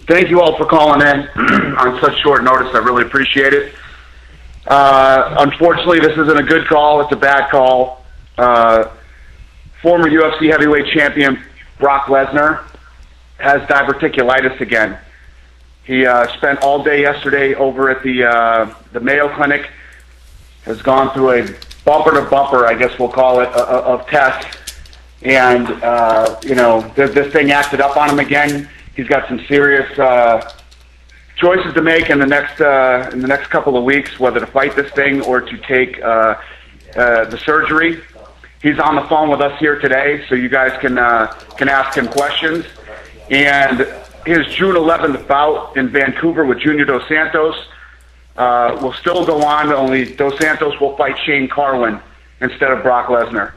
Thank you all for calling in on such short notice. I really appreciate it. Unfortunately, this isn't a good call. It's a bad call. Former UFC heavyweight champion Brock Lesnar has diverticulitis again. He spent all day yesterday over at the Mayo Clinic, has gone through a bumper-to-bumper, I guess we'll call it, of tests. And, this thing acted up on him again. He's got some serious choices to make in the next couple of weeks, whether to fight this thing or to take the surgery. He's on the phone with us here today, so you guys can ask him questions. And his June 11th bout in Vancouver with Junior Dos Santos will still go on, only Dos Santos will fight Shane Carwin instead of Brock Lesnar.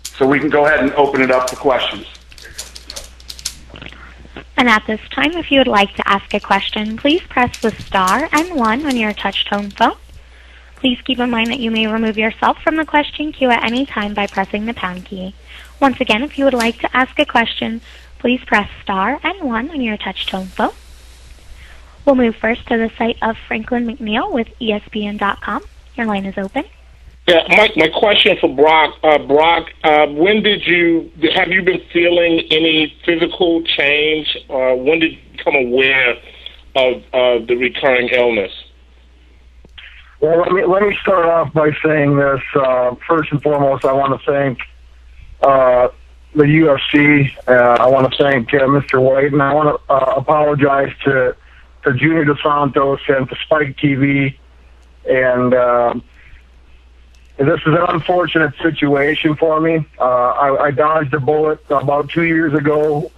So we can go ahead and open it up for questions. And at this time, if you would like to ask a question, please press the star and 1 on your touch-tone phone. Please keep in mind that you may remove yourself from the question queue at any time by pressing the pound key. Once again, if you would like to ask a question, please press star and 1 on your touch-tone phone. We'll move first to the site of Franklin McNeil with ESPN.com. Your line is open. Yeah, my question for Brock. Brock, when have you been feeling any physical change, or when did you become aware of the recurring illness? Well, let me start off by saying this. First and foremost, I want to thank the UFC. I want to thank Mr. White, and I want to apologize to Junior Dos Santos and to Spike TV. And this is an unfortunate situation for me. I dodged a bullet about 2 years ago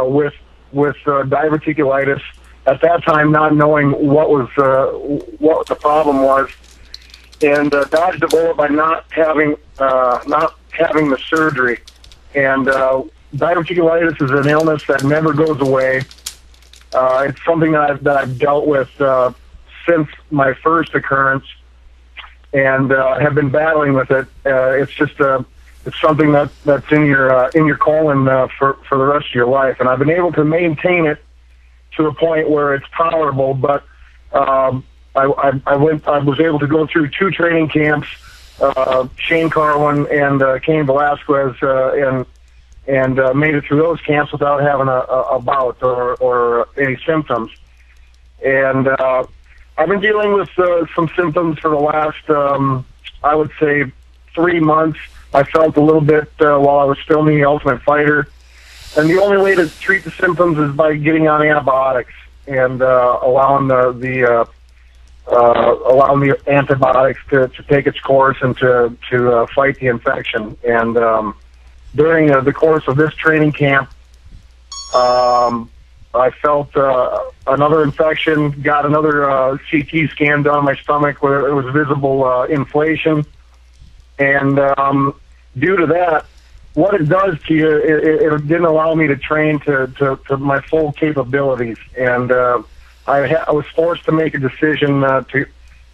with diverticulitis. At that time, not knowing what the problem was, and dodged the bullet by not having the surgery. And diverticulitis is an illness that never goes away. It's something that I've dealt with since my first occurrence, and have been battling with it. It's something that's in your colon for the rest of your life, and I've been able to maintain it to a point where it's tolerable. But I was able to go through 2 training camps, Shane Carwin and Cain Velasquez, and made it through those camps without having a bout or any symptoms. And I've been dealing with some symptoms for the last, I would say, 3 months. I felt a little bit while I was filming The Ultimate Fighter. And the only way to treat the symptoms is by getting on antibiotics and allowing the antibiotics to take its course and to fight the infection. And during the course of this training camp, I felt another infection, got another CT scan done on my stomach where it was visible inflation. And due to that, what it does to you, it didn't allow me to train to my full capabilities. And I was forced to make a decision to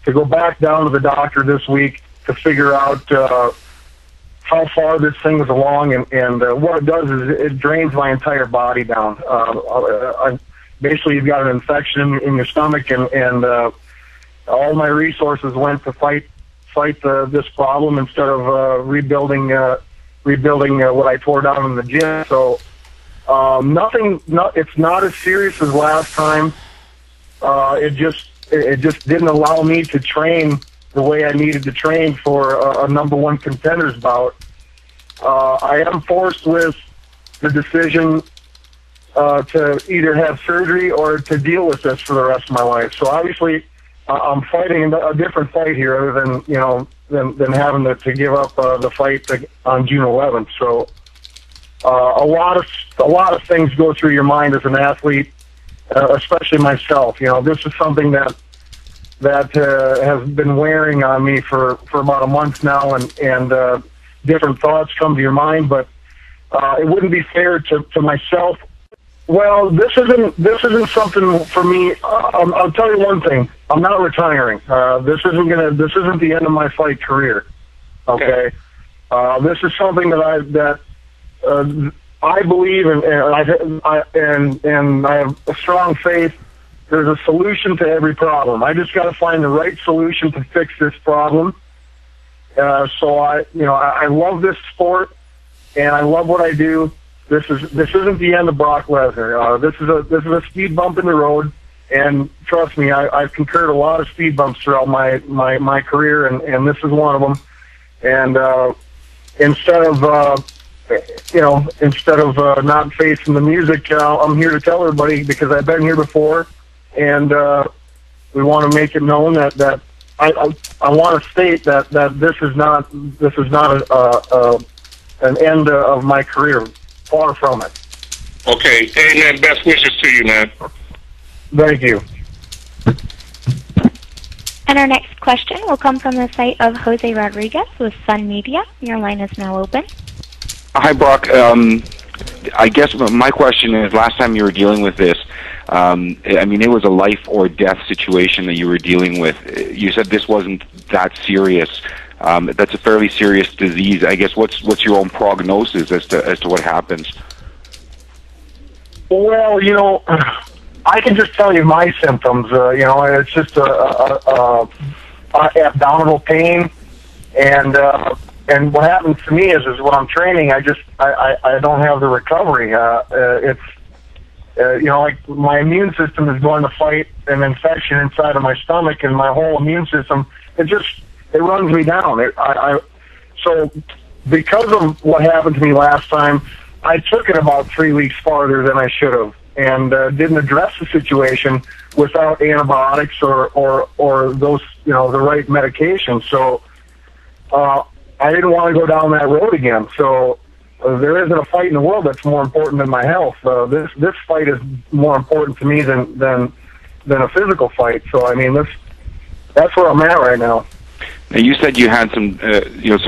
go back down to the doctor this week to figure out how far this thing is along, and what it does is it drains my entire body down. Basically, you've got an infection in your stomach, and all my resources went to fight this problem instead of rebuilding what I tore down in the gym. So it's not as serious as last time. It just didn't allow me to train the way I needed to train for a #1 contenders bout. I am forced with the decision to either have surgery or to deal with this for the rest of my life. So obviously, I'm fighting a different fight here, other than having to give up the fight on June 11th. So a lot of things go through your mind as an athlete, especially myself. This is something that has been wearing on me for about a month now, and different thoughts come to your mind, but it wouldn't be fair to myself. Well, this isn't something for me. I'll tell you one thing: I'm not retiring. This isn't the end of my fight career. Okay, this is something that I believe and I have a strong faith. There's a solution to every problem. I just got to find the right solution to fix this problem. So I love this sport, and I love what I do. This isn't the end of Brock Lesnar. This is a speed bump in the road, and trust me, I've concurred a lot of speed bumps throughout my career, and this is one of them. And instead of not facing the music, I'm here to tell everybody, because I've been here before, and we want to make it known that I want to state that this is not an end of my career. Far from it. Okay. Amen. Best wishes to you, man. Thank you. And our next question will come from the site of Jose Rodriguez with Sun Media. Your line is now open. Hi, Brock. I guess my question is, last time you were dealing with this, I mean, it was a life or death situation that you were dealing with. You said this wasn't that serious. That's a fairly serious disease. I guess what's your own prognosis as to what happens? Well, I can just tell you my symptoms. It's just abdominal pain, and what happens to me is when I'm training, I don't have the recovery. Like my immune system is going to fight an infection inside of my stomach, and my whole immune system, it runs me down. So because of what happened to me last time, I took it about 3 weeks farther than I should have, and didn't address the situation without antibiotics or those, the right medication. So I didn't want to go down that road again. So there isn't a fight in the world that's more important than my health. This fight is more important to me than a physical fight. So I mean, that's where I'm at right now. Now, you said you had some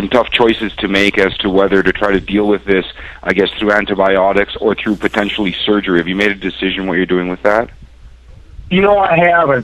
tough choices to make as to whether to try to deal with this, I guess, through antibiotics or through potentially surgery. Have you made a decision what you're doing with that? I haven't.